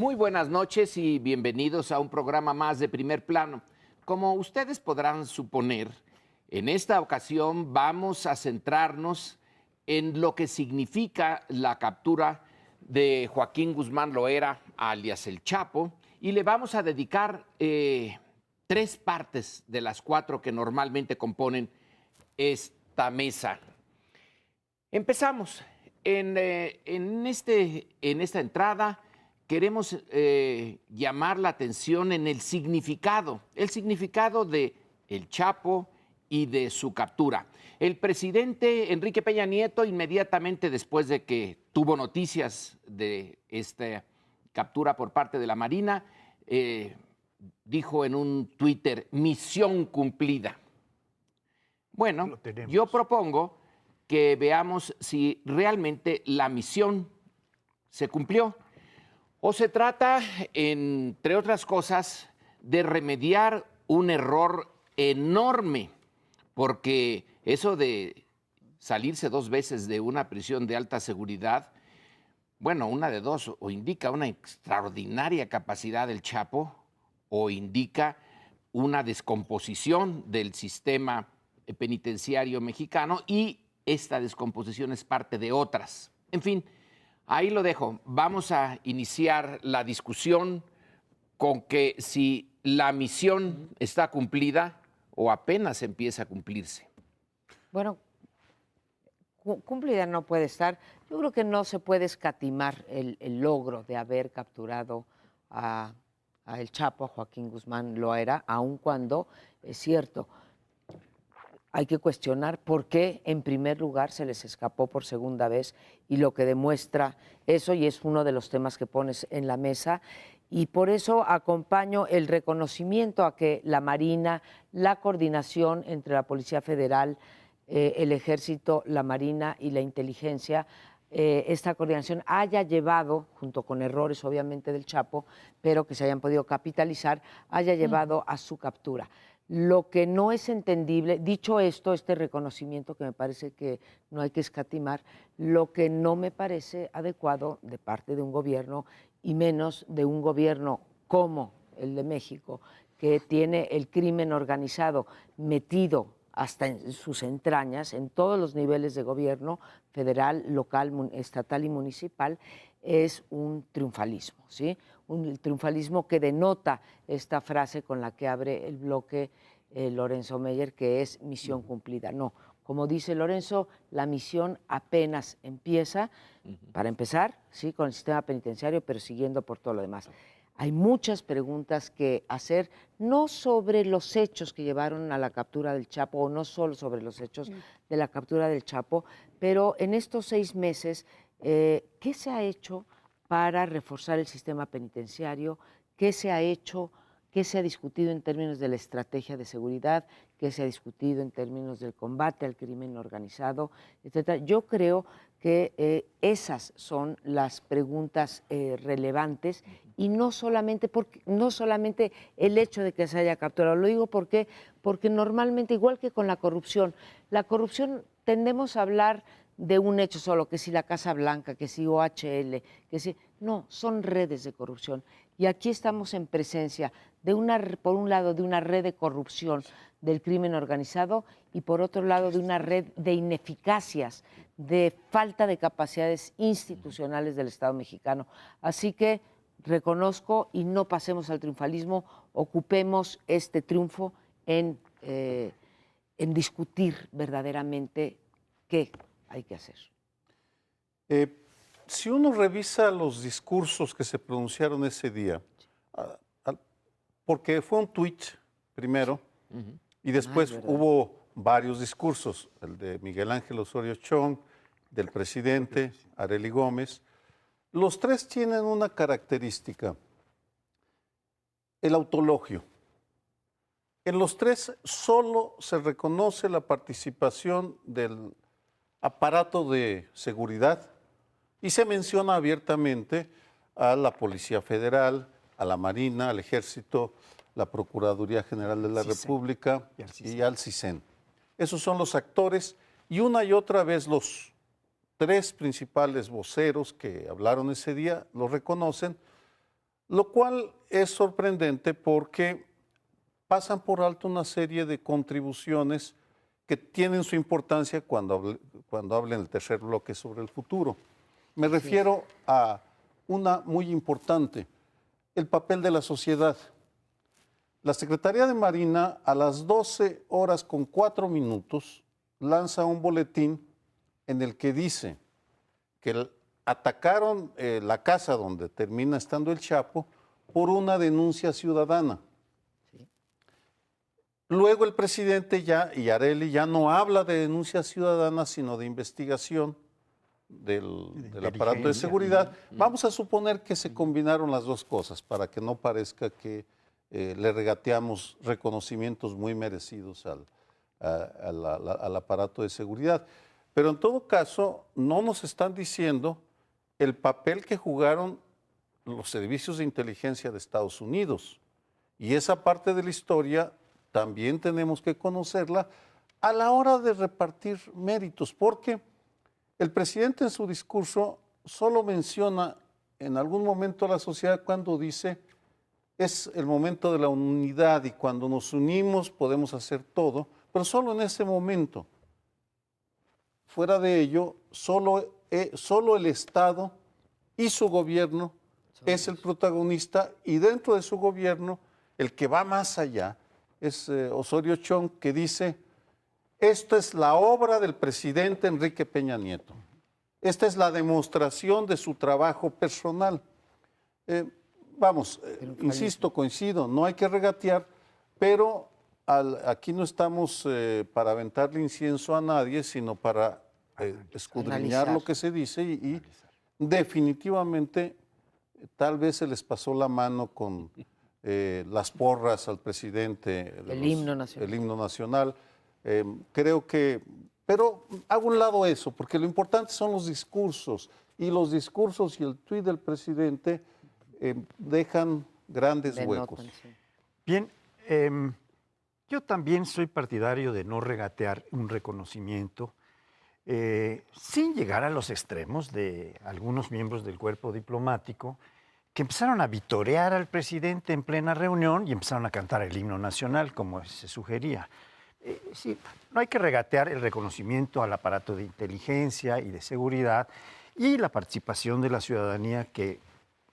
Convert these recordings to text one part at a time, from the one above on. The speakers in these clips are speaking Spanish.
Muy buenas noches y bienvenidos a un programa más de Primer Plano. Como ustedes podrán suponer, en esta ocasión vamos a centrarnos en lo que significa la captura de Joaquín Guzmán Loera, alias El Chapo, y le vamos a dedicar 3 partes de las 4 que normalmente componen esta mesa. Empezamos. En esta entrada queremos llamar la atención en el significado de El Chapo y de su captura. El presidente Enrique Peña Nieto, inmediatamente después de que tuvo noticias de esta captura por parte de la Marina, dijo en un Twitter: misión cumplida. Bueno, yo propongo que veamos si realmente la misión se cumplió o se trata, entre otras cosas, de remediar un error enorme, porque eso de salirse 2 veces de una prisión de alta seguridad, bueno, una de dos, o indica una extraordinaria capacidad del Chapo o indica una descomposición del sistema penitenciario mexicano, y esta descomposición es parte de otras. En fin, ahí lo dejo. Vamos a iniciar la discusión con que si la misión está cumplida o apenas empieza a cumplirse. Bueno, cumplida no puede estar. Yo creo que no se puede escatimar el logro de haber capturado a El Chapo, a Joaquín Guzmán Loera, aun cuando es cierto. Hay que cuestionar por qué, en primer lugar, se les escapó por segunda vez, y lo que demuestra eso, y es uno de los temas que pones en la mesa, y por eso acompaño el reconocimiento a que la Marina, la coordinación entre la Policía Federal, el Ejército, la Marina y la Inteligencia, esta coordinación haya llevado, junto con errores obviamente del Chapo, pero que se hayan podido capitalizar, haya llevado a su captura. Lo que no es entendible, dicho esto, este reconocimiento que me parece que no hay que escatimar, lo que no me parece adecuado de parte de un gobierno, y menos de un gobierno como el de México, que tiene el crimen organizado metido hasta en sus entrañas, en todos los niveles de gobierno, federal, local, estatal y municipal, es un triunfalismo, ¿sí? Un triunfalismo que denota esta frase con la que abre el bloque Lorenzo Meyer, que es misión cumplida. No, como dice Lorenzo, la misión apenas empieza, para empezar, sí, con el sistema penitenciario, pero siguiendo por todo lo demás. Hay muchas preguntas que hacer, no sobre los hechos que llevaron a la captura del Chapo, o no solo sobre los hechos de la captura del Chapo, pero en estos 6 meses, ¿qué se ha hecho para reforzar el sistema penitenciario? ¿Qué se ha hecho? ¿Qué se ha discutido en términos de la estrategia de seguridad? ¿Qué se ha discutido en términos del combate al crimen organizado, etcétera? Yo creo que esas son las preguntas relevantes, y no solamente el hecho de que se haya capturado. Lo digo porque normalmente, igual que con la corrupción tendemos a hablar de un hecho solo, que si la Casa Blanca, que si OHL, que si... No, son redes de corrupción. Y aquí estamos en presencia de por un lado, de una red de corrupción del crimen organizado, y por otro lado, de una red de ineficacias, de falta de capacidades institucionales del Estado mexicano. Así que reconozco, y no pasemos al triunfalismo, ocupemos este triunfo en discutir verdaderamente qué hay que hacer. Si uno revisa los discursos que se pronunciaron ese día, porque fue un tuit primero, y después hubo varios discursos, el de Miguel Ángel Osorio Chong, del presidente Arely Gómez. Los 3 tienen una característica: el autologio. En los 3 solo se reconoce la participación del aparato de seguridad, y se menciona abiertamente a la Policía Federal, a la Marina, al Ejército, la Procuraduría General de la República y al CISEN. Esos son los actores, y una y otra vez los 3 principales voceros que hablaron ese día lo reconocen, lo cual es sorprendente porque pasan por alto una serie de contribuciones que tienen su importancia cuando hable en el tercer bloque sobre el futuro. Me refiero a una muy importante, el papel de la sociedad. La Secretaría de Marina a las 12:04 lanza un boletín en el que dice que atacaron la casa donde termina estando el Chapo por una denuncia ciudadana. Luego el presidente y Arely ya no habla de denuncia ciudadana, sino de investigación del aparato de seguridad. Vamos a suponer que se combinaron las dos cosas para que no parezca que le regateamos reconocimientos muy merecidos al aparato de seguridad. Pero en todo caso, no nos están diciendo el papel que jugaron los servicios de inteligencia de Estados Unidos. Y esa parte de la historia también tenemos que conocerla a la hora de repartir méritos, porque el presidente en su discurso solo menciona en algún momento a la sociedad cuando dice es el momento de la unidad y cuando nos unimos podemos hacer todo, pero solo en ese momento. Fuera de ello, solo el Estado y su gobierno es el protagonista, y dentro de su gobierno el que va más allá es Osorio Chong, que dice: esto es la obra del presidente Enrique Peña Nieto. Esta es la demostración de su trabajo personal. Insisto, coincido, no hay que regatear, pero aquí no estamos para aventarle incienso a nadie, sino para escudriñar lo que se dice y definitivamente tal vez se les pasó la mano con las porras al presidente. El himno nacional. El himno nacional. Creo que, pero hago un lado eso, porque lo importante son los discursos, y los discursos y el tuit del presidente dejan grandes huecos. Bien, yo también soy partidario de no regatear un reconocimiento sin llegar a los extremos de algunos miembros del cuerpo diplomático que empezaron a vitorear al presidente en plena reunión y empezaron a cantar el himno nacional, como se sugería. Sí, no hay que regatear el reconocimiento al aparato de inteligencia y de seguridad y la participación de la ciudadanía que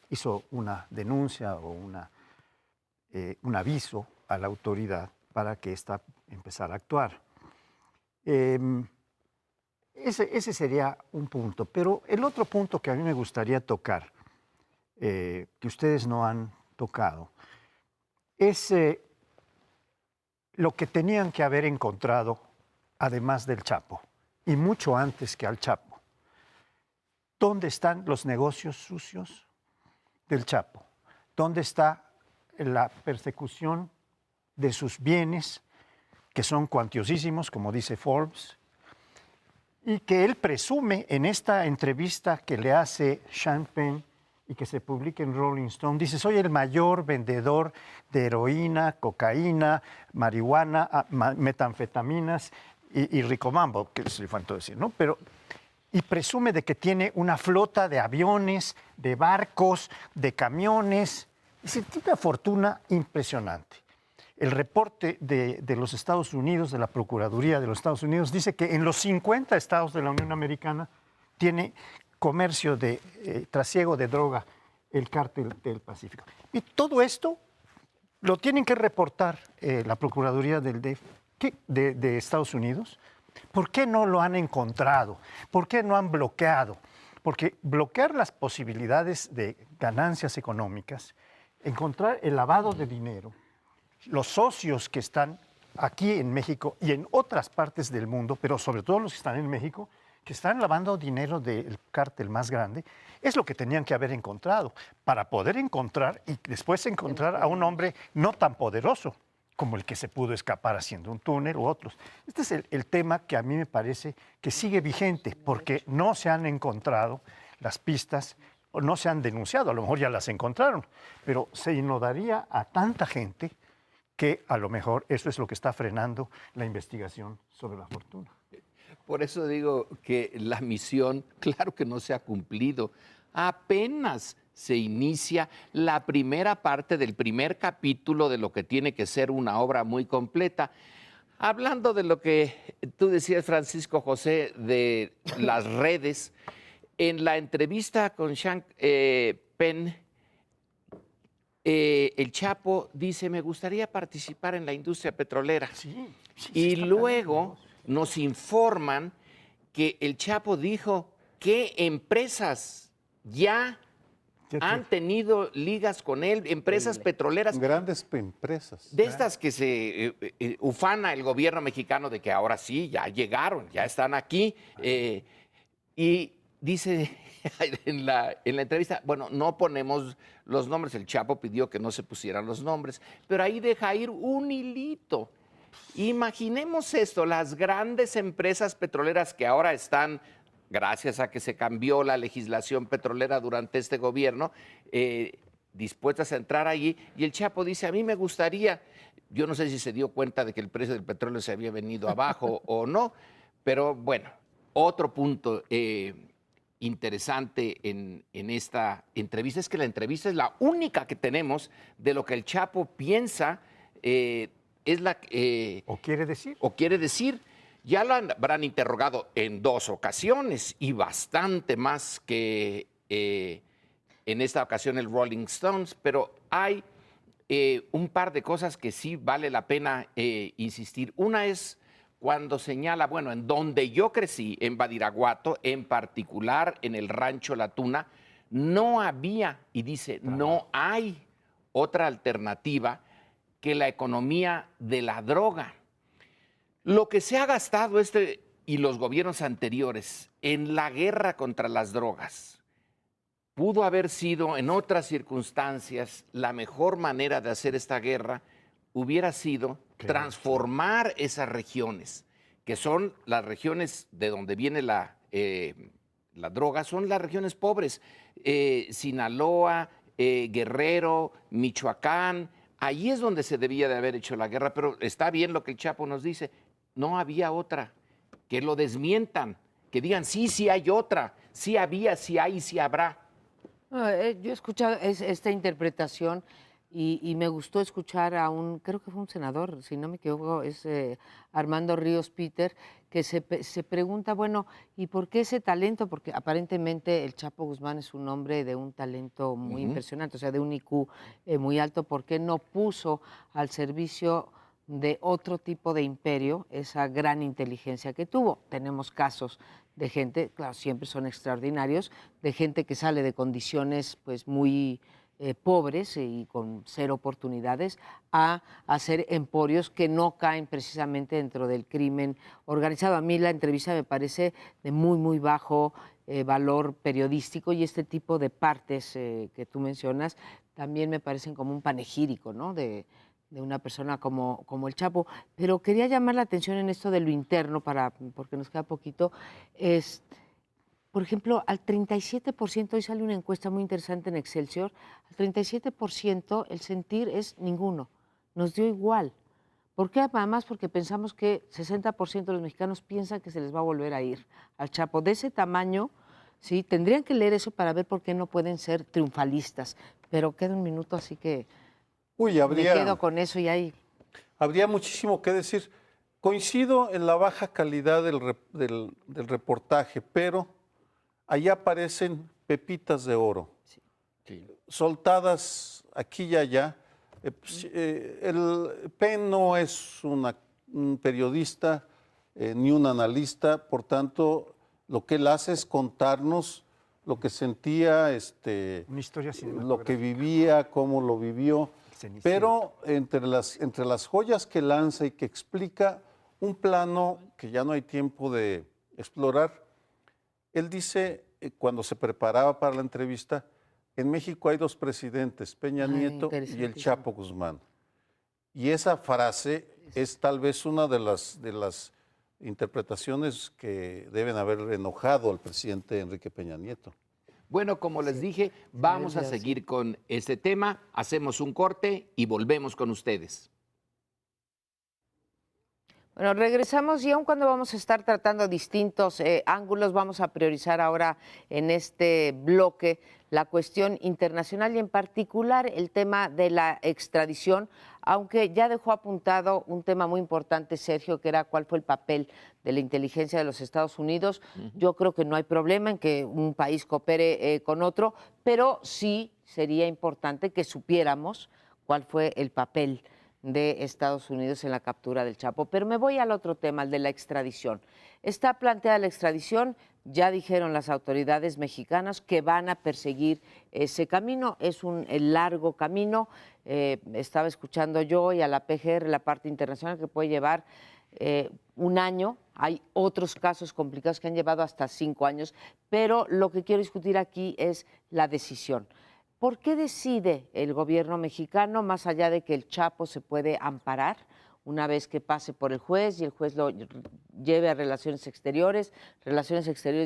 hizo una denuncia o un aviso a la autoridad para que ésta empezara a actuar. Ese sería un punto. Pero el otro punto que a mí me gustaría tocar, que ustedes no han tocado, es lo que tenían que haber encontrado, además del Chapo, y mucho antes que al Chapo. ¿Dónde están los negocios sucios del Chapo? ¿Dónde está la persecución de sus bienes, que son cuantiosísimos, como dice Forbes, y que él presume en esta entrevista que le hace Sean Penn y que se publica en Rolling Stone? Dice: soy el mayor vendedor de heroína, cocaína, marihuana, metanfetaminas y ricomambo, que se le faltó decir, ¿no? Y presume de que tiene una flota de aviones, de barcos, de camiones. Es una fortuna impresionante. El reporte de los Estados Unidos, de la Procuraduría de los Estados Unidos, dice que en los 50 estados de la Unión Americana tiene comercio de trasiego de droga el cártel del Pacífico. Y todo esto lo tienen que reportar la Procuraduría de Estados Unidos. ¿Por qué no lo han encontrado? ¿Por qué no han bloqueado? Porque bloquear las posibilidades de ganancias económicas, encontrar el lavado de dinero, los socios que están aquí en México y en otras partes del mundo, pero sobre todo los que están en México, que están lavando dinero del cártel más grande, es lo que tenían que haber encontrado para poder encontrar y después encontrar a un hombre no tan poderoso como el que se pudo escapar haciendo un túnel u otros. Este es el tema que a mí me parece que sigue vigente, porque no se han encontrado las pistas, o no se han denunciado, a lo mejor ya las encontraron, pero se inundaría a tanta gente que a lo mejor eso es lo que está frenando la investigación sobre la fortuna. Por eso digo que la misión, claro que no se ha cumplido. Apenas se inicia la primera parte del primer capítulo de lo que tiene que ser una obra muy completa. Hablando de lo que tú decías, Francisco José, de las redes, en la entrevista con Sean Penn, el Chapo dice, me gustaría participar en la industria petrolera. Sí, Y luego nos informan que el Chapo dijo que empresas ya han tenido ligas con él, empresas petroleras. Grandes empresas. De estas que se ufana el gobierno mexicano de que ahora sí, ya llegaron, ya están aquí. Y dice en la entrevista, bueno, no ponemos los nombres, el Chapo pidió que no se pusieran los nombres, pero ahí deja ir un hilito. Imaginemos esto, las grandes empresas petroleras que ahora están, gracias a que se cambió la legislación petrolera durante este gobierno, dispuestas a entrar allí, y el Chapo dice, a mí me gustaría, yo no sé si se dio cuenta de que el precio del petróleo se había venido abajo o no, pero bueno, otro punto interesante en esta entrevista es que la entrevista es la única que tenemos de lo que el Chapo piensa, ¿O quiere decir? O quiere decir. Ya lo habrán interrogado en 2 ocasiones y bastante más que en esta ocasión el Rolling Stones, pero hay un par de cosas que sí vale la pena insistir. Una es cuando señala, bueno, en donde yo crecí, en Badiraguato, en particular en el Rancho La Tuna, no había, y dice, no hay otra alternativa que la economía de la droga. Lo que se ha gastado y los gobiernos anteriores en la guerra contra las drogas pudo haber sido en otras circunstancias la mejor manera de hacer esta guerra, hubiera sido transformar esas regiones, que son las regiones de donde viene la droga, son las regiones pobres, Sinaloa, Guerrero, Michoacán. Ahí es donde se debía de haber hecho la guerra, pero está bien lo que el Chapo nos dice. No había otra. Que lo desmientan, que digan, sí, sí hay otra, sí había, sí hay, sí habrá. Yo he escuchado esta interpretación y me gustó escuchar a creo que fue un senador, si no me equivoco, es Armando Ríos Peter, que se pregunta, bueno, ¿y por qué ese talento? Porque aparentemente el Chapo Guzmán es un hombre de un talento muy impresionante, o sea, de un IQ muy alto. ¿Por qué no puso al servicio de otro tipo de imperio esa gran inteligencia que tuvo? Tenemos casos de gente, claro, siempre son extraordinarios, de gente que sale de condiciones pues muy pobres y con cero oportunidades a hacer emporios que no caen precisamente dentro del crimen organizado. A mí la entrevista me parece de muy, muy bajo valor periodístico, y este tipo de partes que tú mencionas también me parecen como un panegírico, ¿no?, de una persona como el Chapo. Pero quería llamar la atención en esto de lo interno, porque nos queda poquito. Por ejemplo, al 37%, hoy sale una encuesta muy interesante en Excelsior, al 37% el sentir es ninguno, nos dio igual. ¿Por qué? Además porque pensamos que 60% de los mexicanos piensan que se les va a volver a ir al Chapo. De ese tamaño, sí, tendrían que leer eso para ver por qué no pueden ser triunfalistas. Pero queda un minuto, así que me quedo con eso y ahí. Habría muchísimo que decir. Coincido en la baja calidad del reportaje, pero allí aparecen pepitas de oro, soltadas aquí y allá. El Penn no es un periodista ni un analista, por tanto, lo que él hace es contarnos lo que sentía, una historia lo que vivía, cómo lo vivió. Pero entre las joyas que lanza y que explica un plano que ya no hay tiempo de explorar, él dice, cuando se preparaba para la entrevista, en México hay 2 presidentes, Peña Nieto y el Chapo Guzmán. Y esa frase es tal vez una de las interpretaciones que deben haber enojado al presidente Enrique Peña Nieto. Bueno, como les dije, vamos a seguir con este tema, hacemos un corte y volvemos con ustedes. Bueno, regresamos y aun cuando vamos a estar tratando distintos ángulos, vamos a priorizar ahora en este bloque la cuestión internacional y en particular el tema de la extradición, aunque ya dejó apuntado un tema muy importante, Sergio, que era cuál fue el papel de la inteligencia de los Estados Unidos. Yo creo que no hay problema en que un país coopere con otro, pero sí sería importante que supiéramos cuál fue el papel de Estados Unidos en la captura del Chapo. Pero me voy al otro tema, el de la extradición. Está planteada la extradición, ya dijeron las autoridades mexicanas que van a perseguir ese camino, es un largo camino. Estaba escuchando yo y a la PGR, la parte internacional, que puede llevar un año. Hay otros casos complicados que han llevado hasta 5 años, pero lo que quiero discutir aquí es la decisión. ¿Por qué decide el gobierno mexicano, más allá de que el Chapo se puede amparar una vez que pase por el juez y el juez lo lleve a Relaciones Exteriores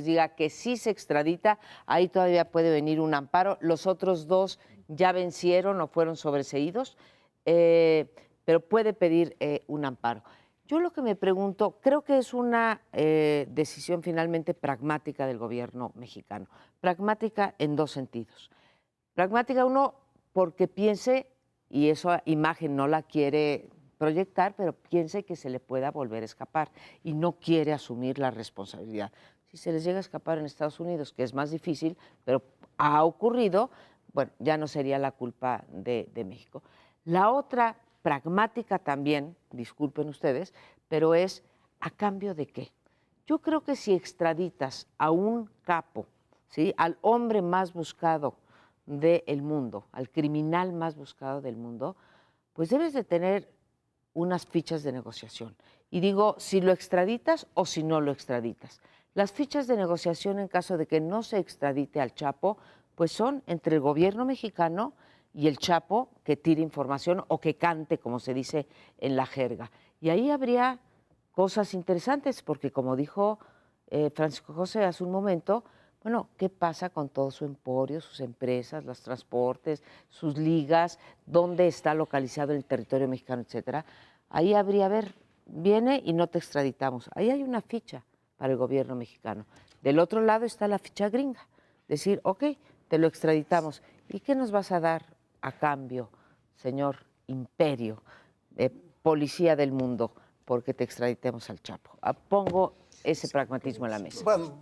diga que sí se extradita, ahí todavía puede venir un amparo? Los otros 2 ya vencieron o fueron sobreseídos, pero puede pedir un amparo. Yo lo que me pregunto, creo que es una decisión finalmente pragmática del gobierno mexicano, pragmática en 2 sentidos. Pragmática, uno, porque piense, y esa imagen no la quiere proyectar, pero piense que se le pueda volver a escapar y no quiere asumir la responsabilidad. Si se les llega a escapar en Estados Unidos, que es más difícil, pero ha ocurrido, bueno, ya no sería la culpa de México. La otra, pragmática también, disculpen ustedes, pero es ¿a cambio de qué? Yo creo que si extraditas a un capo, ¿sí?, al hombre más buscado del mundo, al criminal más buscado del mundo, pues debes de tener unas fichas de negociación. Y digo, si lo extraditas o si no lo extraditas. Las fichas de negociación en caso de que no se extradite al Chapo, pues son entre el gobierno mexicano y el Chapo, que tire información o que cante, como se dice en la jerga. Y ahí habría cosas interesantes, porque como dijo Francisco José hace un momento, bueno, ¿qué pasa con todo su emporio, sus empresas, los transportes, sus ligas, dónde está localizado el territorio mexicano, etcétera? Ahí habría, a ver, viene y no te extraditamos. Ahí hay una ficha para el gobierno mexicano. Del otro lado está la ficha gringa. Decir, ok, te lo extraditamos. ¿Y qué nos vas a dar a cambio, señor imperio, policía del mundo, porque te extraditemos al Chapo? Pongo ese pragmatismo en la mesa. Bueno,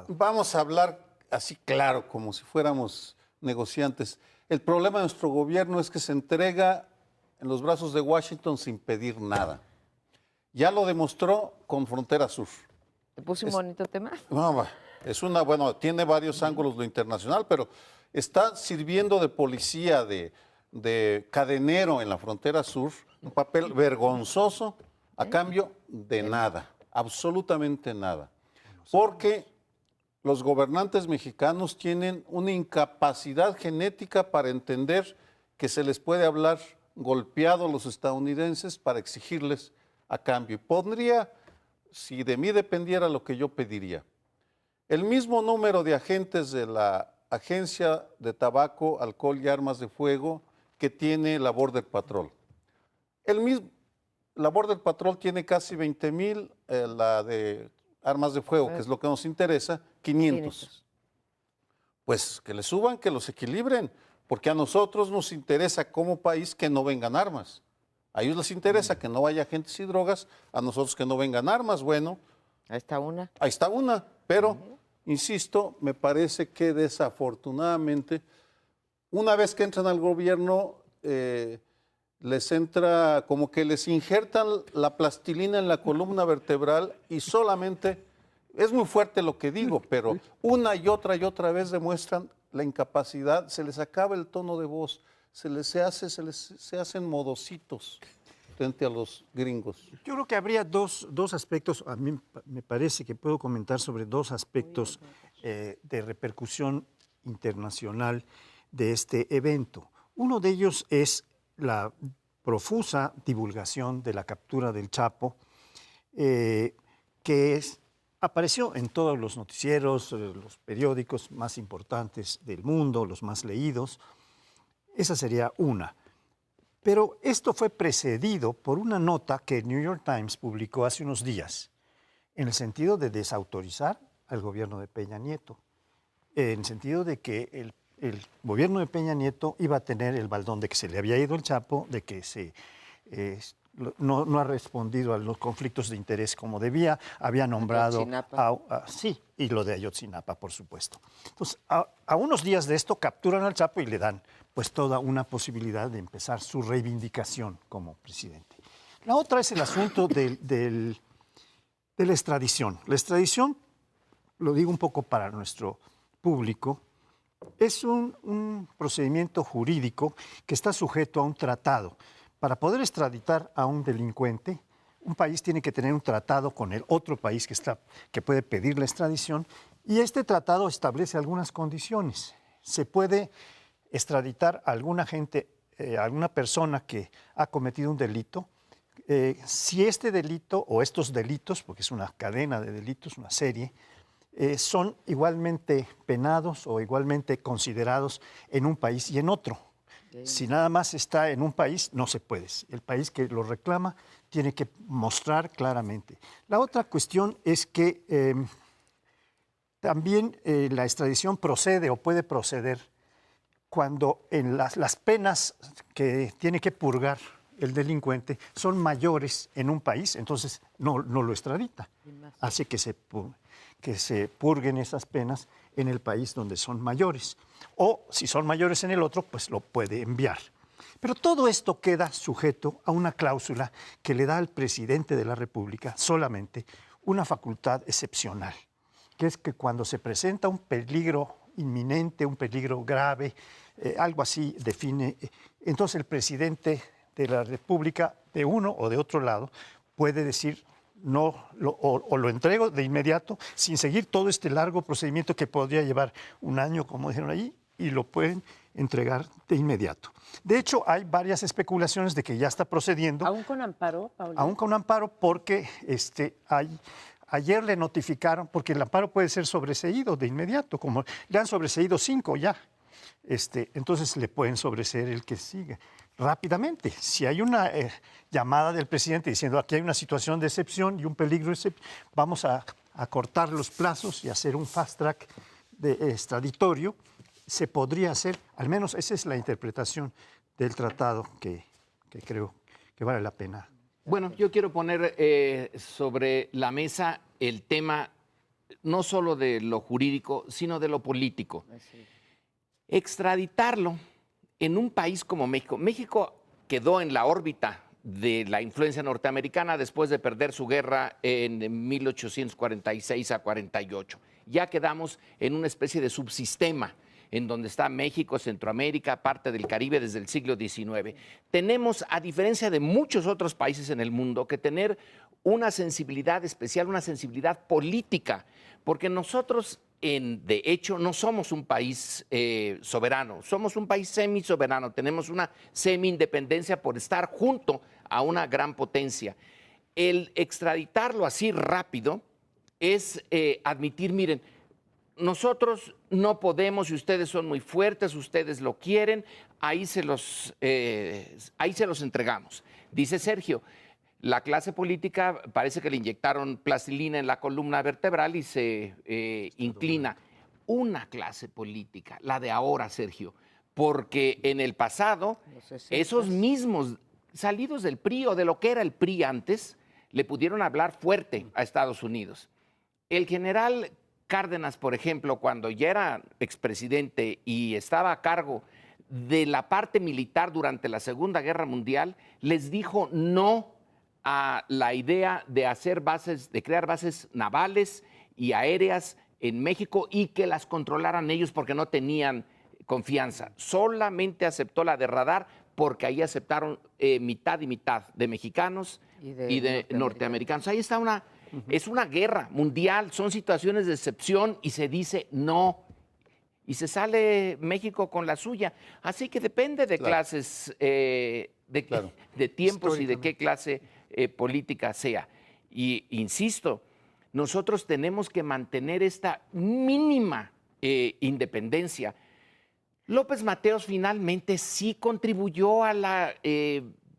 vamos a hablar así claro, como si fuéramos negociantes. El problema de nuestro gobierno es que se entrega en los brazos de Washington sin pedir nada. Ya lo demostró con Frontera Sur. ¿Te puse un bonito tema? No, bueno, tiene varios ángulos lo internacional, pero está sirviendo de policía, de cadenero en la Frontera Sur, un papel vergonzoso a cambio de nada. Absolutamente nada. Porque los gobernantes mexicanos tienen una incapacidad genética para entender que se les puede hablar golpeado a los estadounidenses para exigirles a cambio. Y pondría, si de mí dependiera, lo que yo pediría. El mismo número de agentes de la Agencia de Tabaco, Alcohol y Armas de Fuego que tiene la Border Patrol. La Border Patrol tiene casi 20,000, la de armas de fuego, que es lo que nos interesa, 500. Pues que le suban, que los equilibren, porque a nosotros nos interesa como país que no vengan armas. A ellos les interesa que no vaya agentes y drogas, a nosotros que no vengan armas. Bueno, ahí está una. Ahí está una, pero, insisto, me parece que desafortunadamente, una vez que entran al gobierno, les entra como que les injertan la plastilina en la columna vertebral y solamente, es muy fuerte lo que digo, pero una y otra vez demuestran la incapacidad, se les acaba el tono de voz, se hacen modositos frente a los gringos. Yo creo que habría dos aspectos, a mí me parece que puedo comentar sobre 2 aspectos de repercusión internacional de este evento. Uno de ellos es la profusa divulgación de la captura del Chapo, que apareció en todos los noticieros, los periódicos más importantes del mundo, los más leídos. Esa sería una. Pero esto fue precedido por una nota que el New York Times publicó hace unos días, en el sentido de desautorizar al gobierno de Peña Nieto, en el sentido de que el gobierno de Peña Nieto iba a tener el baldón de que se le había ido el Chapo, de que no ha respondido a los conflictos de interés como debía, había nombrado sí, y lo de Ayotzinapa, por supuesto. Entonces, a unos días de esto capturan al Chapo y le dan pues toda una posibilidad de empezar su reivindicación como presidente. La otra es el asunto de la extradición. La extradición, lo digo un poco para nuestro público, es un procedimiento jurídico que está sujeto a un tratado. Para poder extraditar a un delincuente, un país tiene que tener un tratado con el otro país que puede pedir la extradición, y este tratado establece algunas condiciones. Se puede extraditar a alguna persona que ha cometido un delito, si este delito o estos delitos, porque es una cadena de delitos, una serie, son igualmente penados o igualmente considerados en un país y en otro. Si nada más está en un país, no se puede. El país que lo reclama tiene que mostrar claramente. La otra cuestión es que también la extradición procede o puede proceder cuando en las penas que tiene que purgar el delincuente son mayores en un país, entonces no lo extradita. Hace que se purguen esas penas en el país donde son mayores. O si son mayores en el otro, pues lo puede enviar. Pero todo esto queda sujeto a una cláusula que le da al presidente de la República solamente una facultad excepcional, que es que cuando se presenta un peligro inminente, un peligro grave, algo así define, entonces el presidente de la República, de uno o de otro lado, puede decir o lo entrego de inmediato sin seguir todo este largo procedimiento que podría llevar un año, como dijeron allí, y lo pueden entregar de inmediato. De hecho, hay varias especulaciones de que ya está procediendo. ¿Aún con amparo, Paulino? Aún con amparo, porque ayer le notificaron, porque el amparo puede ser sobreseído de inmediato, como le han sobreseído 5 ya. Entonces le pueden sobreseer el que sigue rápidamente. Si hay una llamada del presidente diciendo aquí hay una situación de excepción y un peligro, vamos a cortar los plazos y hacer un fast track extraditorio, se podría hacer, al menos esa es la interpretación del tratado que creo que vale la pena. Bueno, yo quiero poner sobre la mesa el tema no solo de lo jurídico, sino de lo político. Sí. Extraditarlo en un país como México. México quedó en la órbita de la influencia norteamericana después de perder su guerra en 1846 a 48. Ya quedamos en una especie de subsistema en donde está México, Centroamérica, parte del Caribe desde el siglo XIX. Tenemos, a diferencia de muchos otros países en el mundo, que tener una sensibilidad especial, una sensibilidad política, porque nosotros, de hecho, no somos un país soberano, somos un país semisoberano, tenemos una semi-independencia por estar junto a una gran potencia. El extraditarlo así rápido es admitir, miren, nosotros no podemos, y ustedes son muy fuertes, ustedes lo quieren, ahí se los entregamos. Dice Sergio, la clase política parece que le inyectaron plastilina en la columna vertebral y se inclina. Una clase política, la de ahora, Sergio, porque en el pasado, esos mismos salidos del PRI o de lo que era el PRI antes, le pudieron hablar fuerte a Estados Unidos. El general Cárdenas, por ejemplo, cuando ya era expresidente y estaba a cargo de la parte militar durante la Segunda Guerra Mundial, les dijo no a la idea de hacer bases, de crear bases navales y aéreas en México y que las controlaran ellos porque no tenían confianza. Solamente aceptó la de radar porque ahí aceptaron mitad y mitad de mexicanos y de norteamericanos. Ahí está es una guerra mundial, son situaciones de excepción y se dice no. Y se sale México con la suya. Así que depende de clases, de tiempos y de qué clase política sea. Y insisto, nosotros tenemos que mantener esta mínima independencia. López Mateos finalmente sí contribuyó a la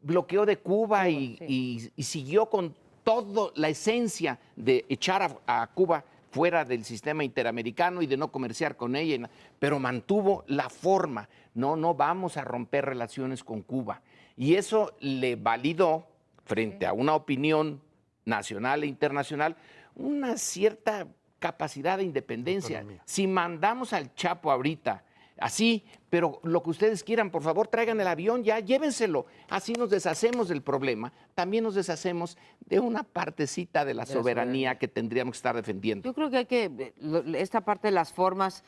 bloqueo de Cuba y siguió con toda la esencia de echar a Cuba fuera del sistema interamericano y de no comerciar con ella, pero mantuvo la forma. No vamos a romper relaciones con Cuba. Y eso le validó, frente a una opinión nacional e internacional, una cierta capacidad de independencia. Autonomía. Si mandamos al Chapo ahorita, así, pero lo que ustedes quieran, por favor, traigan el avión ya, llévenselo. Así nos deshacemos del problema. También nos deshacemos de una partecita de la soberanía que tendríamos que estar defendiendo. Yo creo que hay que, esta parte de las formas,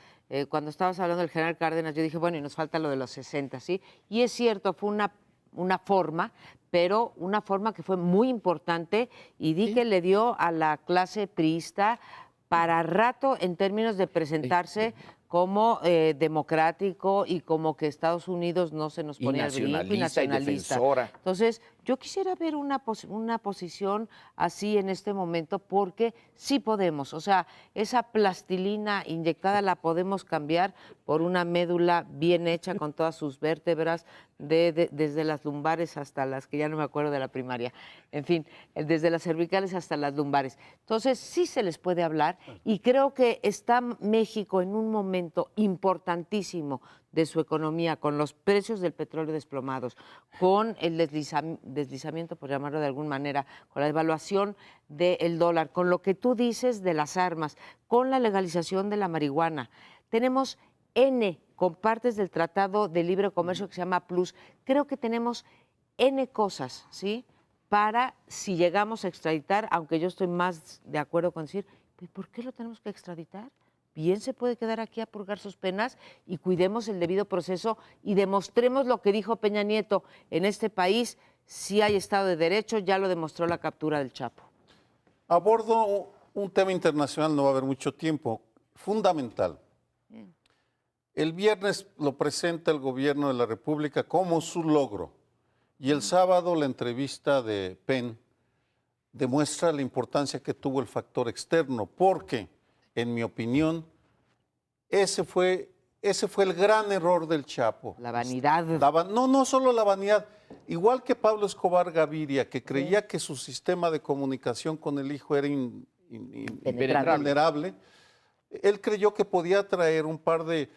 cuando estabas hablando del general Cárdenas, yo dije, bueno, y nos falta lo de los 60, ¿sí? Y es cierto, fue una forma, pero una forma que fue muy importante y que le dio a la clase priista para rato en términos de presentarse como democrático y como que Estados Unidos no se nos ponía al brinco y nacionalista. Entonces, yo quisiera ver una posición así en este momento porque sí podemos, o sea, esa plastilina inyectada la podemos cambiar por una médula bien hecha con todas sus vértebras, desde las lumbares hasta las que ya no me acuerdo de la primaria, en fin, desde las cervicales hasta las lumbares. Entonces, sí se les puede hablar y creo que está México en un momento importantísimo de su economía, con los precios del petróleo desplomados, con el deslizamiento, por llamarlo de alguna manera, con la devaluación del dólar, con lo que tú dices de las armas, con la legalización de la marihuana. Tenemos N con partes del Tratado de Libre Comercio que se llama Plus. Creo que tenemos N cosas, ¿sí? Para si llegamos a extraditar, aunque yo estoy más de acuerdo con decir, ¿por qué lo tenemos que extraditar? Bien se puede quedar aquí a purgar sus penas y cuidemos el debido proceso y demostremos lo que dijo Peña Nieto. En este país sí hay Estado de Derecho, ya lo demostró la captura del Chapo. Abordo un tema internacional, no va a haber mucho tiempo, fundamental. Bien. El viernes lo presenta el gobierno de la República como su logro y el sábado la entrevista de Penn demuestra la importancia que tuvo el factor externo, porque en mi opinión, ese fue el gran error del Chapo. La vanidad. No solo la vanidad. Igual que Pablo Escobar Gaviria, que creía que su sistema de comunicación con el hijo era impenetrable, él creyó que podía traer un par de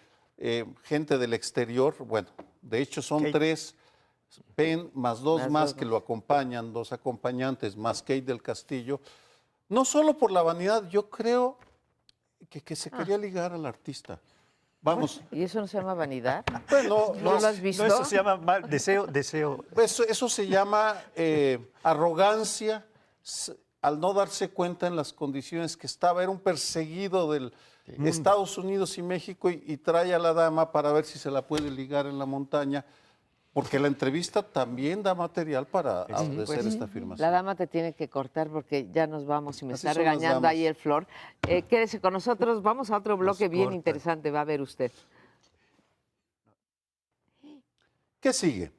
gente del exterior. Bueno, de hecho son tres, Penn más dos más que lo acompañan, dos acompañantes, más Kate del Castillo. No solo por la vanidad, yo creo que se quería ligar al artista. Vamos. ¿Y eso no se llama vanidad? Bueno, ¿No lo has visto? No, eso se llama deseo. Eso se llama arrogancia al no darse cuenta en las condiciones que estaba. Era un perseguido del Estados Unidos y México y trae a la dama para ver si se la puede ligar en la montaña. Porque la entrevista también da material para hacer esta afirmación. La dama te tiene que cortar porque ya nos vamos y me está regañando ahí el Flor. Quédese con nosotros, vamos a otro bloque bien interesante, va a ver usted. ¿Qué sigue?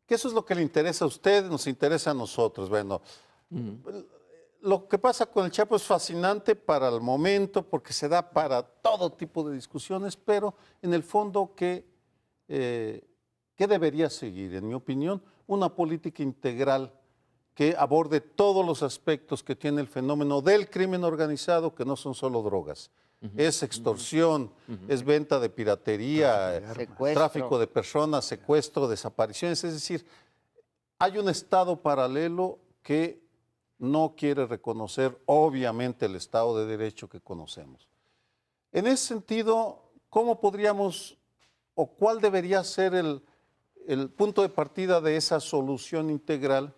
Que eso es lo que le interesa a usted, nos interesa a nosotros. Bueno, lo que pasa con el Chapo es fascinante para el momento porque se da para todo tipo de discusiones, pero en el fondo ¿qué debería seguir? En mi opinión, una política integral que aborde todos los aspectos que tiene el fenómeno del crimen organizado, que no son solo drogas. Es extorsión, es venta de piratería, tráfico de personas, secuestro, desapariciones. Es decir, hay un Estado paralelo que no quiere reconocer, obviamente, el Estado de Derecho que conocemos. En ese sentido, ¿cómo podríamos o cuál debería ser el punto de partida de esa solución integral?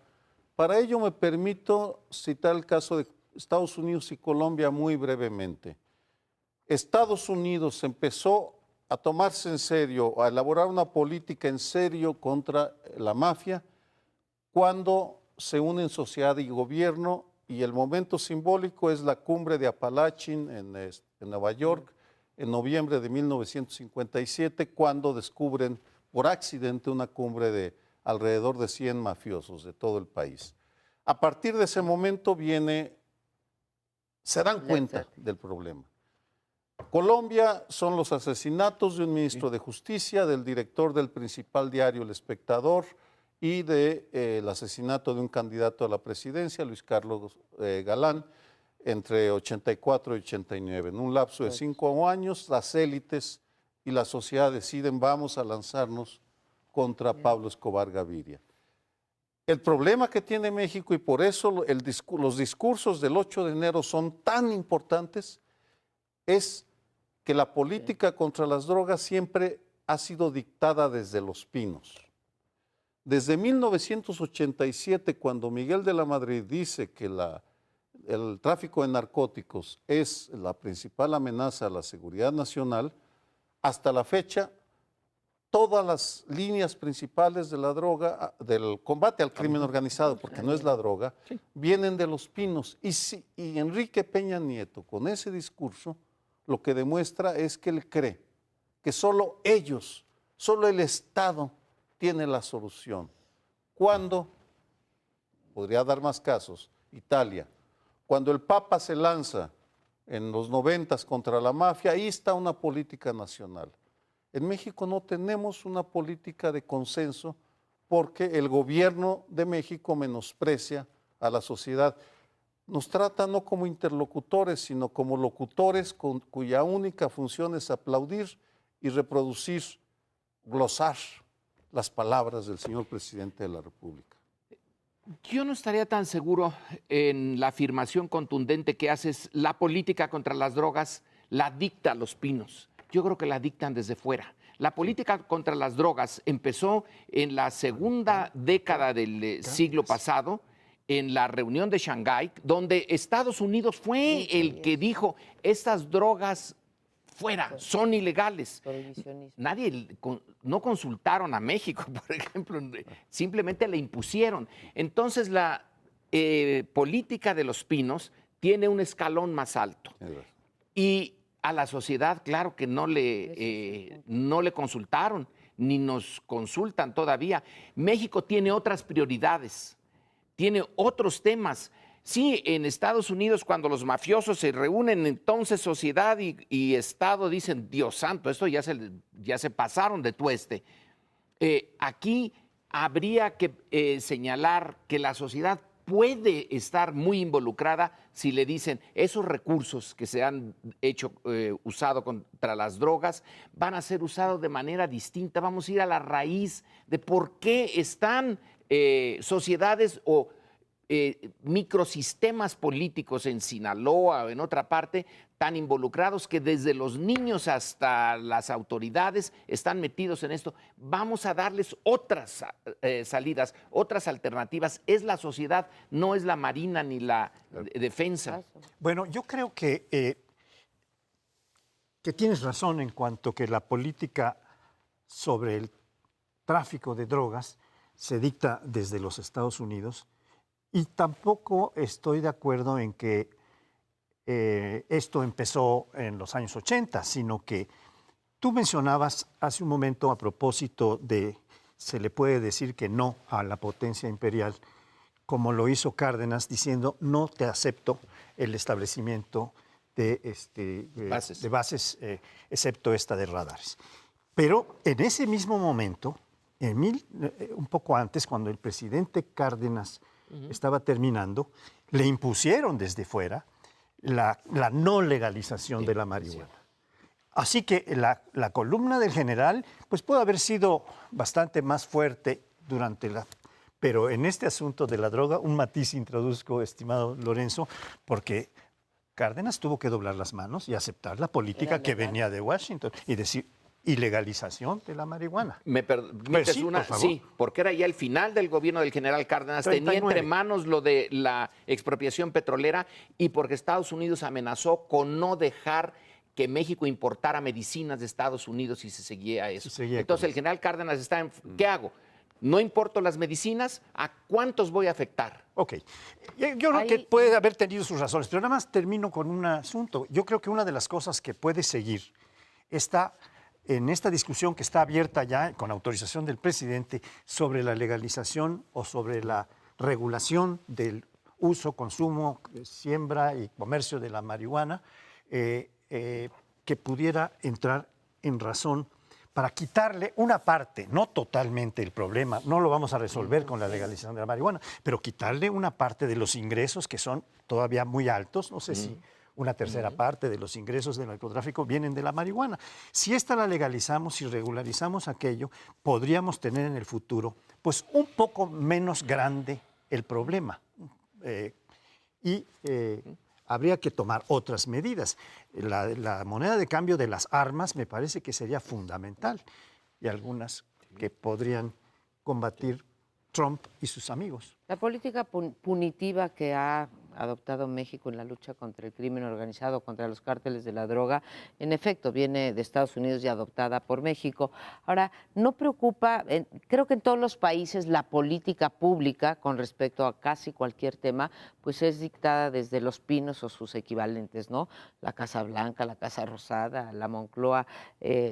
Para ello me permito citar el caso de Estados Unidos y Colombia muy brevemente. Estados Unidos empezó a tomarse en serio, a elaborar una política en serio contra la mafia cuando se unen sociedad y gobierno, y el momento simbólico es la cumbre de Apalachín en Nueva York en noviembre de 1957, cuando descubren por accidente una cumbre de alrededor de 100 mafiosos de todo el país. A partir de ese momento se dan cuenta del problema. Colombia son los asesinatos de un ministro de Justicia, del director del principal diario El Espectador y del asesinato de un candidato a la presidencia, Luis Carlos Galán, entre 84 y 89. En un lapso de 5 años, las élites y la sociedad deciden, vamos a lanzarnos contra Pablo Escobar Gaviria. El problema que tiene México, y por eso los discursos del 8 de enero son tan importantes, es que la política contra las drogas siempre ha sido dictada desde Los Pinos. Desde 1987, cuando Miguel de la Madrid dice que el tráfico de narcóticos es la principal amenaza a la seguridad nacional, hasta la fecha, todas las líneas principales de la droga, del combate al crimen organizado, porque no es la droga, vienen de Los Pinos. Y Enrique Peña Nieto, con ese discurso, lo que demuestra es que él cree que solo ellos, solo el Estado tiene la solución. Cuando, podría dar más casos, Italia, cuando el Papa se lanza en los 90 contra la mafia, ahí está una política nacional. En México no tenemos una política de consenso porque el gobierno de México menosprecia a la sociedad. Nos trata no como interlocutores, sino como locutores cuya única función es aplaudir y reproducir, glosar las palabras del señor presidente de la República. Yo no estaría tan seguro en la afirmación contundente que haces, la política contra las drogas la dicta Los Pinos. Yo creo que la dictan desde fuera. La política contra las drogas empezó en la segunda década del siglo pasado, en la reunión de Shanghái, donde Estados Unidos fue el que dijo, estas drogas fuera, son ilegales. No consultaron a México, por ejemplo, simplemente le impusieron. Entonces la política de Los Pinos tiene un escalón más alto. Y a la sociedad, claro que no le consultaron, ni nos consultan todavía. México tiene otras prioridades, tiene otros temas. Sí, en Estados Unidos, cuando los mafiosos se reúnen, entonces sociedad y Estado dicen, Dios santo, esto ya se pasaron de tueste. Aquí habría que señalar que la sociedad puede estar muy involucrada si le dicen esos recursos que se han usado contra las drogas van a ser usados de manera distinta. Vamos a ir a la raíz de por qué están sociedades o microsistemas políticos en Sinaloa o en otra parte tan involucrados que desde los niños hasta las autoridades están metidos en esto. Vamos a darles otras salidas, otras alternativas. Es la sociedad, no es la Marina ni la defensa. Bueno, yo creo que tienes razón en cuanto que la política sobre el tráfico de drogas se dicta desde los Estados Unidos. Y tampoco estoy de acuerdo en que esto empezó en los años 80, sino que tú mencionabas hace un momento a propósito de, se le puede decir que no a la potencia imperial, como lo hizo Cárdenas diciendo, no te acepto el establecimiento de bases, excepto esta de radares. Pero en ese mismo momento, un poco antes, cuando el presidente Cárdenas estaba terminando, le impusieron desde fuera la no legalización de la marihuana. Así que la columna del general pues puede haber sido bastante más fuerte pero en este asunto de la droga, un matiz introduzco, estimado Lorenzo, porque Cárdenas tuvo que doblar las manos y aceptar la política que venía de Washington y decir, ilegalización de la marihuana. ¿Me permites una? Sí, porque era ya el final del gobierno del general Cárdenas, 39. Tenía entre manos lo de la expropiación petrolera y porque Estados Unidos amenazó con no dejar que México importara medicinas de Estados Unidos y se seguía eso. Entonces el general Cárdenas está en, ¿qué hago? No importo las medicinas, ¿a cuántos voy a afectar? Ok. Yo creo que puede haber tenido sus razones, pero nada más termino con un asunto. Yo creo que una de las cosas que puede seguir está en esta discusión que está abierta ya con autorización del presidente sobre la legalización o sobre la regulación del uso, consumo, siembra y comercio de la marihuana, que pudiera entrar en razón para quitarle una parte, no totalmente el problema, no lo vamos a resolver con la legalización de la marihuana, pero quitarle una parte de los ingresos que son todavía muy altos, no sé si una tercera parte de los ingresos del narcotráfico vienen de la marihuana. Si esta la legalizamos y regularizamos aquello, podríamos tener en el futuro pues un poco menos grande el problema. Habría que tomar otras medidas. La moneda de cambio de las armas me parece que sería fundamental y algunas que podrían combatir Trump y sus amigos. La política punitiva que ha adoptado México en la lucha contra el crimen organizado, contra los cárteles de la droga, en efecto viene de Estados Unidos y adoptada por México. Ahora, no preocupa, creo que en todos los países la política pública con respecto a casi cualquier tema, pues es dictada desde Los Pinos o sus equivalentes, ¿no? La Casa Blanca, la Casa Rosada, la Moncloa,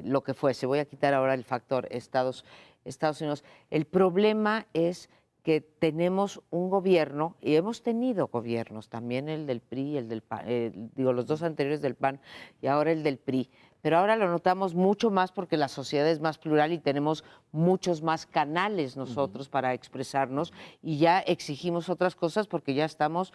lo que fuese. Voy a quitar ahora el factor Estados Unidos. El problema es que tenemos un gobierno, y hemos tenido gobiernos, también el del PRI, el del PAN, los dos anteriores del PAN y ahora el del PRI, pero ahora lo notamos mucho más porque la sociedad es más plural y tenemos muchos más canales nosotros para expresarnos y ya exigimos otras cosas porque ya estamos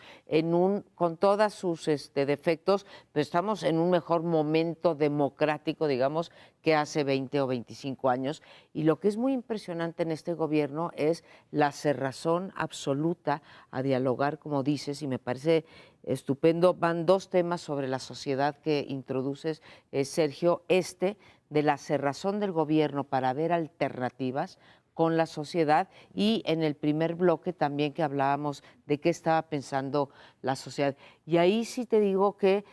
con todas sus defectos, pero estamos en un mejor momento democrático, digamos, que hace 20 o 25 años. Y lo que es muy impresionante en este gobierno es la cerrazón absoluta a dialogar, como dices, y me parece estupendo. Van dos temas sobre la sociedad que introduces, Sergio, de la cerrazón del gobierno para ver alternativas con la sociedad, y en el primer bloque también que hablábamos de qué estaba pensando la sociedad. Y ahí sí te digo que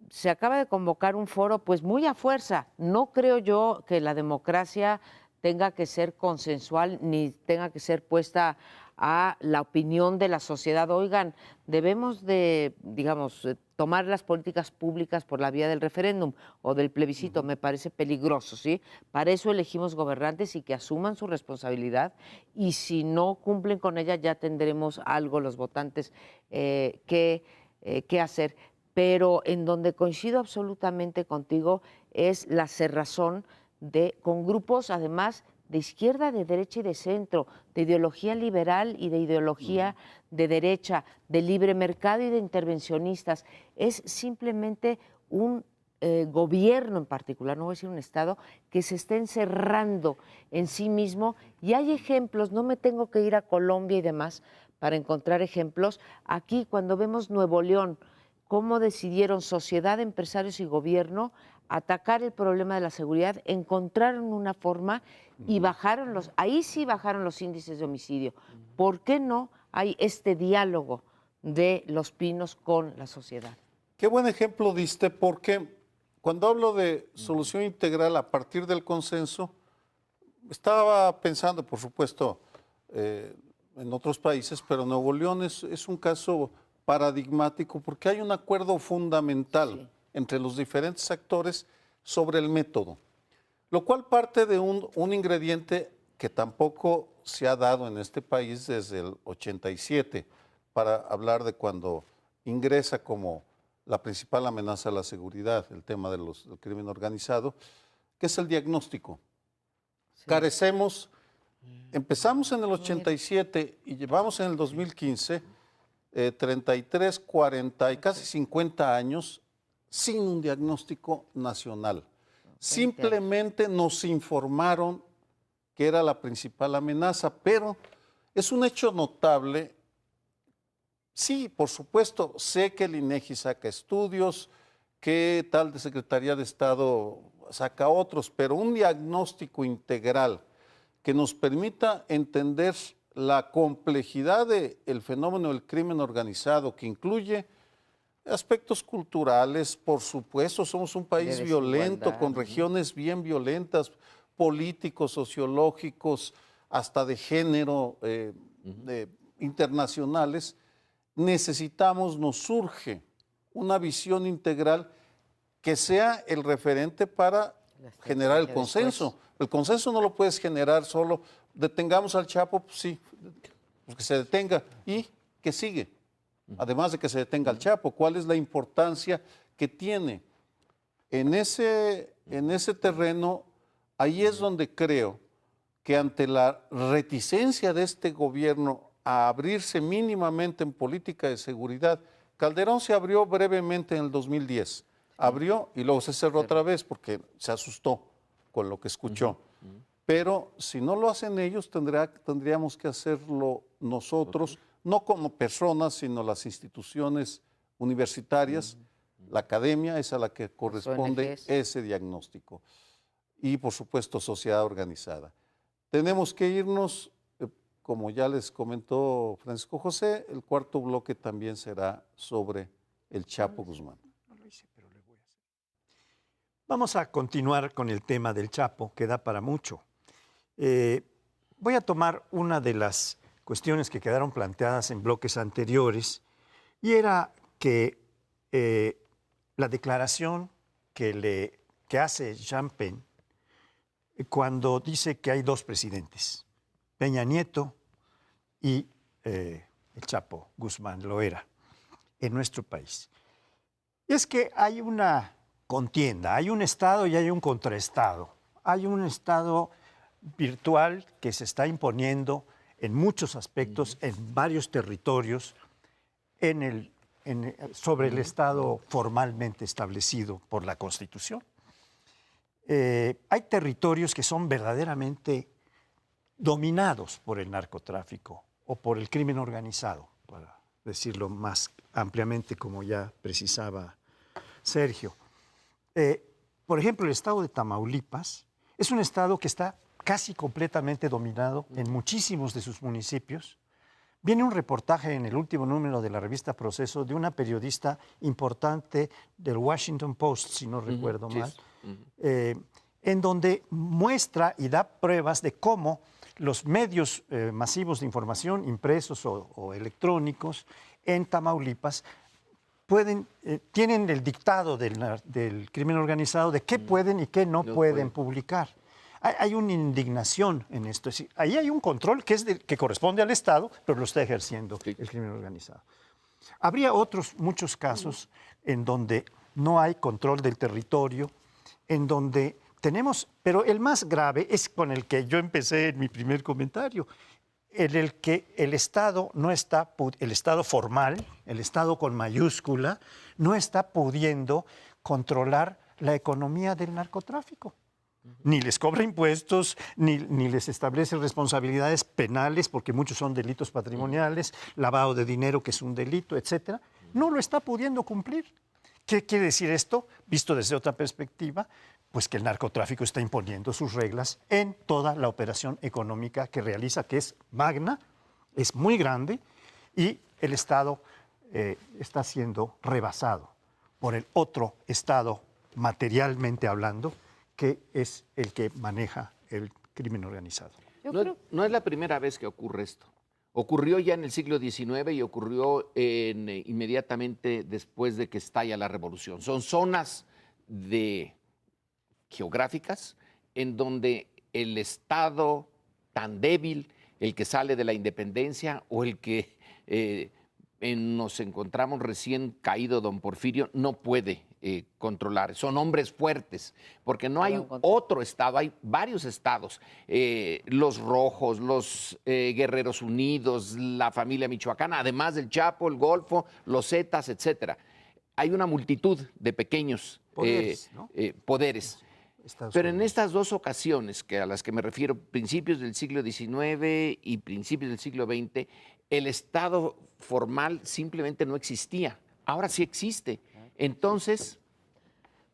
se acaba de convocar un foro pues muy a fuerza. No creo yo que la democracia tenga que ser consensual ni tenga que ser puesta a la opinión de la sociedad. Oigan, debemos de, digamos, tomar las políticas públicas por la vía del referéndum o del plebiscito. Me parece peligroso, ¿sí? Para eso elegimos gobernantes y que asuman su responsabilidad, y si no cumplen con ella ya tendremos algo los votantes que hacer. Pero en donde coincido absolutamente contigo es la cerrazón con grupos, además, de izquierda, de derecha y de centro, de ideología liberal y de ideología de derecha, de libre mercado y de intervencionistas. Es simplemente un gobierno en particular, no voy a decir un Estado, que se está encerrando en sí mismo, y hay ejemplos, no me tengo que ir a Colombia y demás para encontrar ejemplos. Aquí, cuando vemos Nuevo León, cómo decidieron sociedad, empresarios y gobierno atacar el problema de la seguridad, encontraron una forma y ahí sí bajaron los índices de homicidio. ¿Por qué no hay este diálogo de Los Pinos con la sociedad? Qué buen ejemplo diste, porque cuando hablo de solución integral a partir del consenso, estaba pensando, por supuesto, en otros países, pero Nuevo León es un caso paradigmático porque hay un acuerdo fundamental entre los diferentes actores sobre el método, lo cual parte de un ingrediente que tampoco se ha dado en este país desde el 87, para hablar de cuando ingresa como la principal amenaza a la seguridad, el tema del crimen organizado, que es el diagnóstico. Carecemos, empezamos en el 87 y llevamos en el 2015 33, 40 y casi 50 años sin un diagnóstico nacional. Simplemente nos informaron que era la principal amenaza, pero es un hecho notable. Sí, por supuesto, sé que el INEGI saca estudios, que tal de Secretaría de Estado saca otros, pero un diagnóstico integral que nos permita entender la complejidad del fenómeno del crimen organizado, que incluye aspectos culturales, por supuesto, somos un país violento, con regiones bien violentas, políticos, sociológicos, hasta de género, internacionales. Necesitamos, nos surge una visión integral que sea el referente para generar el consenso. El consenso no lo puedes generar solo, detengamos al Chapo, pues sí, pues que se detenga. ¿Y qué sigue? Además de que se detenga al Chapo, ¿cuál es la importancia que tiene en ese terreno, ahí es donde creo que ante la reticencia de este gobierno a abrirse mínimamente en política de seguridad, Calderón se abrió brevemente en el 2010, abrió y luego se cerró otra vez porque se asustó con lo que escuchó. Pero si no lo hacen ellos, tendríamos que hacerlo nosotros, no como personas, sino las instituciones universitarias, la academia es a la que corresponde ese diagnóstico. Y por supuesto, sociedad organizada. Tenemos que irnos, como ya les comentó Francisco José, el cuarto bloque también será sobre el Chapo Guzmán. No lo hice, pero le voy a hacer. Vamos a continuar con el tema del Chapo, que da para mucho. Voy a tomar una de las cuestiones que quedaron planteadas en bloques anteriores, y era que la declaración que hace Jean Pen cuando dice que hay dos presidentes, Peña Nieto y el Chapo Guzmán Loera, en nuestro país. Y es que hay una contienda, hay un Estado y hay un contraestado. Hay un Estado virtual que se está imponiendo en muchos aspectos, en varios territorios, sobre el Estado formalmente establecido por la Constitución. Hay territorios que son verdaderamente dominados por el narcotráfico o por el crimen organizado, para decirlo más ampliamente, como ya precisaba Sergio. Por ejemplo, el estado de Tamaulipas es un estado que está casi completamente dominado en muchísimos de sus municipios. Viene un reportaje en el último número de la revista Proceso de una periodista importante del Washington Post, si no recuerdo mal, en donde muestra y da pruebas de cómo los medios masivos de información, impresos o electrónicos, en Tamaulipas, tienen el dictado del crimen organizado de qué pueden y qué no pueden publicar. Hay una indignación en esto. Es decir, ahí hay un control que corresponde al Estado, pero lo está ejerciendo el crimen organizado. Habría muchos casos en donde no hay control del territorio, en donde tenemos, pero el más grave es con el que yo empecé en mi primer comentario, en el que el Estado el Estado formal, el Estado con mayúscula, no está pudiendo controlar la economía del narcotráfico. Ni les cobra impuestos, ni les establece responsabilidades penales, porque muchos son delitos patrimoniales, lavado de dinero, que es un delito, etcétera. No lo está pudiendo cumplir. ¿Qué quiere decir esto? Visto desde otra perspectiva, pues que el narcotráfico está imponiendo sus reglas en toda la operación económica que realiza, que es magna, es muy grande, y el Estado está siendo rebasado por el otro Estado, materialmente hablando, que es el que maneja el crimen organizado. No es la primera vez que ocurre esto. Ocurrió ya en el siglo XIX y ocurrió inmediatamente después de que estalla la revolución. Son zonas geográficas en donde el Estado tan débil, el que sale de la independencia o el que nos encontramos recién caído don Porfirio, no puede controlar. Son hombres fuertes, porque no hay otro estado, hay varios estados, los Rojos, los Guerreros Unidos, la familia michoacana, además del Chapo, el Golfo, los Zetas, etcétera. Hay una multitud de pequeños poderes. Pero en estas dos ocasiones, a las que me refiero, principios del siglo XIX y principios del siglo XX, el Estado formal simplemente no existía. Ahora sí existe. Entonces...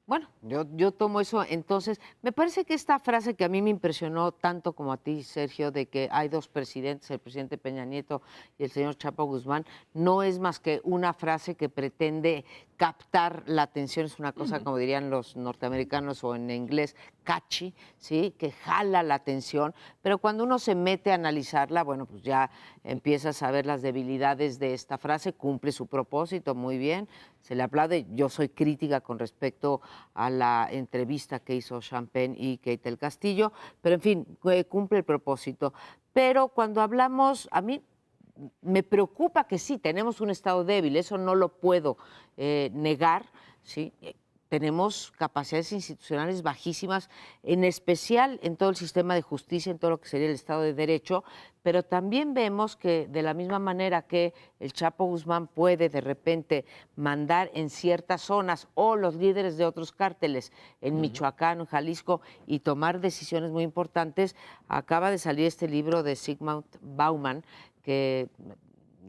Bueno, yo tomo eso. Entonces, me parece que esta frase que a mí me impresionó tanto como a ti, Sergio, de que hay dos presidentes, el presidente Peña Nieto y el señor Chapo Guzmán, no es más que una frase que pretende captar la atención. Es una cosa, como dirían los norteamericanos o en inglés, catchy, ¿sí? Que jala la atención, pero cuando uno se mete a analizarla, bueno, pues ya empiezas a ver las debilidades de esta frase, cumple su propósito muy bien, se le aplaude. Yo soy crítica con respecto a la entrevista que hizo Sean Penn y Kate del Castillo, pero en fin, cumple el propósito. Pero cuando hablamos, a mí me preocupa que sí, tenemos un Estado débil, eso no lo puedo negar, ¿sí? tenemos capacidades institucionales bajísimas, en especial en todo el sistema de justicia, en todo lo que sería el Estado de Derecho, pero también vemos que de la misma manera que el Chapo Guzmán puede de repente mandar en ciertas zonas o los líderes de otros cárteles en Michoacán, en Jalisco, y tomar decisiones muy importantes, acaba de salir este libro de Zygmunt Bauman que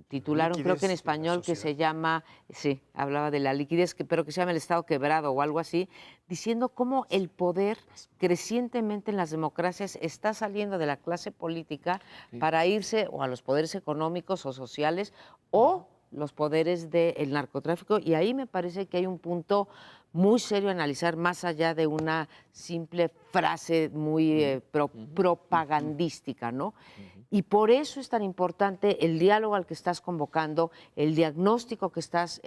titularon, creo que en español, que se llama, sí, hablaba de la liquidez, pero que se llama El Estado Quebrado o algo así, diciendo cómo el poder crecientemente en las democracias está saliendo de la clase política para irse o a los poderes económicos o sociales o los poderes del narcotráfico, y ahí me parece que hay un punto muy serio a analizar, más allá de una simple frase muy propagandística, ¿no? Y por eso es tan importante el diálogo al que estás convocando, el diagnóstico que estás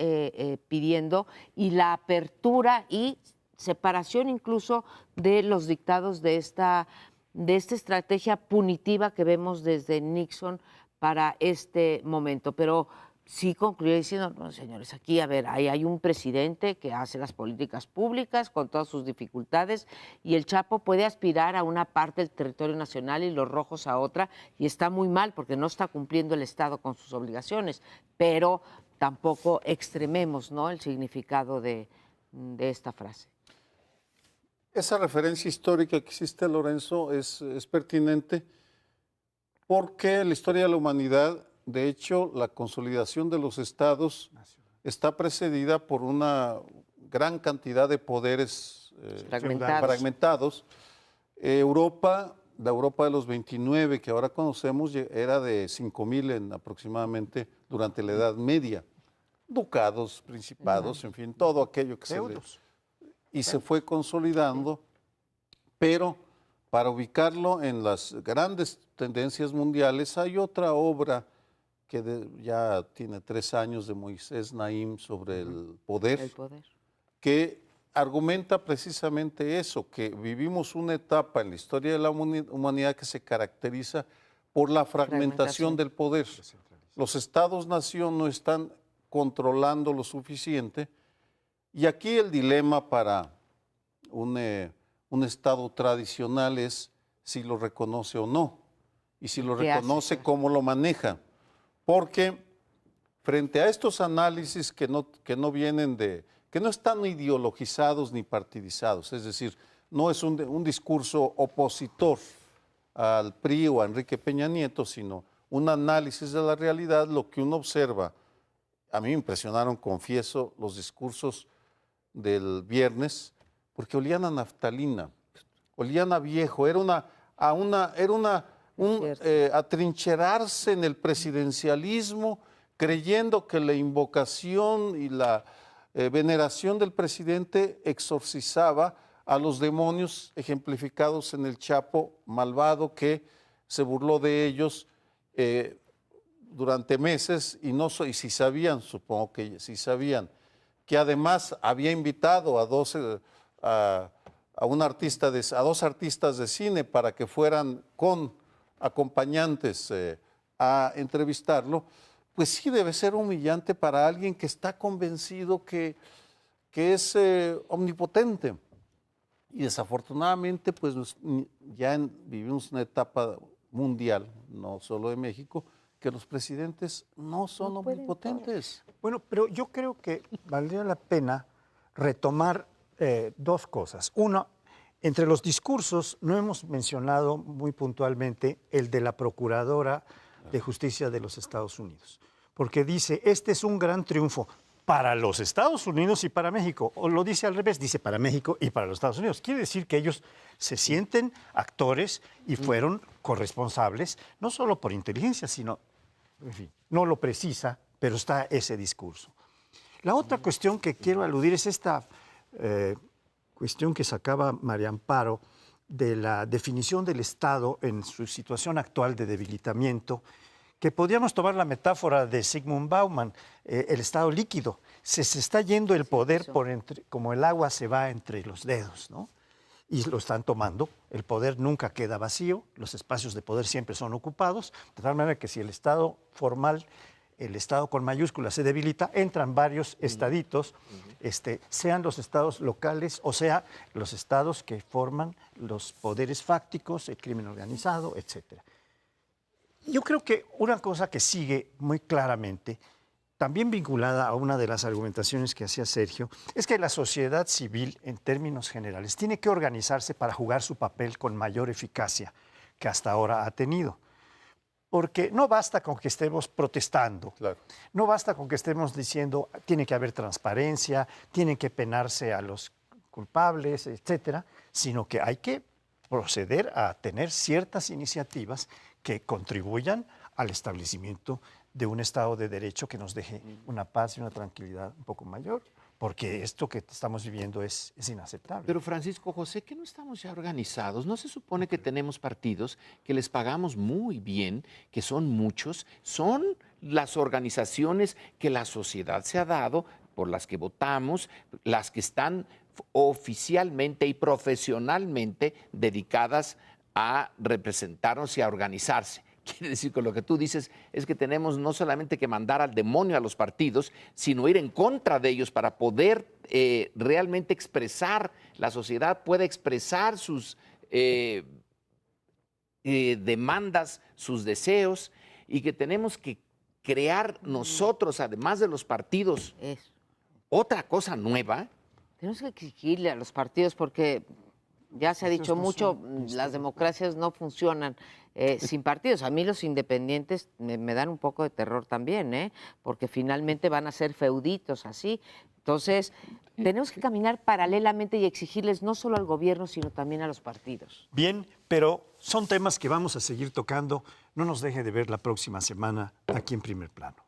pidiendo y la apertura y separación incluso de los dictados de esta estrategia punitiva que vemos desde Nixon para este momento. Pero sí concluyó diciendo, no, señores, aquí, a ver, hay un presidente que hace las políticas públicas con todas sus dificultades y el Chapo puede aspirar a una parte del territorio nacional y los rojos a otra, y está muy mal porque no está cumpliendo el Estado con sus obligaciones, pero tampoco extrememos, ¿no?, el significado de esta frase. Esa referencia histórica que hiciste, Lorenzo, es pertinente porque la historia de la humanidad, de hecho, la consolidación de los estados está precedida por una gran cantidad de poderes fragmentados. La Europa de los 29, que ahora conocemos, era de 5.000 aproximadamente durante la Edad Media. Ducados, principados, en fin, todo aquello que se fue consolidando, pero para ubicarlo en las grandes tendencias mundiales hay otra obra que ya tiene 3 años, de Moisés Naim, sobre el poder, que argumenta precisamente eso, que vivimos una etapa en la historia de la humanidad que se caracteriza por la fragmentación del poder. Los estados-nación no están controlando lo suficiente, y aquí el dilema para un estado tradicional es si lo reconoce o no, y si lo reconoce, cómo lo maneja. Porque frente a estos análisis que no vienen que no están ideologizados ni partidizados, es decir, no es un discurso opositor al PRI o a Enrique Peña Nieto, sino un análisis de la realidad, lo que uno observa. A mí me impresionaron, confieso, los discursos del viernes, porque olían a naftalina, olían a viejo, era atrincherarse en el presidencialismo, creyendo que la invocación y la veneración del presidente exorcizaba a los demonios ejemplificados en el Chapo malvado, que se burló de ellos durante meses, y si sabían, supongo que sí sabían, que además había invitado a dos artistas de cine para que fueran con acompañantes a entrevistarlo. Pues sí debe ser humillante para alguien que está convencido que es omnipotente. Y desafortunadamente, pues ya vivimos una etapa mundial, no solo de México, que los presidentes no son omnipotentes. Bueno, pero yo creo que valdría la pena retomar 2 cosas. Una, entre los discursos no hemos mencionado muy puntualmente el de la Procuradora de Justicia de los Estados Unidos, porque dice, este es un gran triunfo para los Estados Unidos y para México, o lo dice al revés, dice para México y para los Estados Unidos. Quiere decir que ellos se sienten actores y fueron corresponsables, no solo por inteligencia, sino, en fin, no lo precisa, pero está ese discurso. La otra cuestión que quiero aludir es esta cuestión que sacaba María Amparo de la definición del Estado en su situación actual de debilitamiento, que podríamos tomar la metáfora de Zygmunt Bauman, el Estado líquido. Se está yendo el poder como el agua se va entre los dedos, ¿no? Y lo están tomando. El poder nunca queda vacío, los espacios de poder siempre son ocupados, de tal manera que si el Estado formal el Estado con mayúsculas se debilita, entran varios estaditos, sean los estados locales o sea los estados que forman los poderes fácticos, el crimen organizado, etcétera. Yo creo que una cosa que sigue muy claramente, también vinculada a una de las argumentaciones que hacía Sergio, es que la sociedad civil, en términos generales, tiene que organizarse para jugar su papel con mayor eficacia que hasta ahora ha tenido. Porque no basta con que estemos protestando, claro. No basta con que estemos diciendo tiene que haber transparencia, tienen que penarse a los culpables, etcétera, sino que hay que proceder a tener ciertas iniciativas que contribuyan al establecimiento de un Estado de Derecho que nos deje una paz y una tranquilidad un poco mayor, porque esto que estamos viviendo es inaceptable. Pero Francisco José, ¿que no estamos ya organizados? ¿No se supone que tenemos partidos que les pagamos muy bien, que son muchos? Son las organizaciones que la sociedad se ha dado, por las que votamos, las que están oficialmente y profesionalmente dedicadas a representarnos y a organizarse. Quiere decir que lo que tú dices es que tenemos no solamente que mandar al demonio a los partidos, sino ir en contra de ellos para poder realmente expresar, la sociedad puede expresar sus demandas, sus deseos, y que tenemos que crear nosotros, además de los partidos, otra cosa nueva. Tenemos que exigirle a los partidos porque ya se ha dicho mucho, las democracias no funcionan sin partidos. A mí los independientes me dan un poco de terror también, porque finalmente van a ser feuditos así. Entonces, tenemos que caminar paralelamente y exigirles no solo al gobierno, sino también a los partidos. Bien, pero son temas que vamos a seguir tocando. No nos deje de ver la próxima semana aquí en Primer Plano.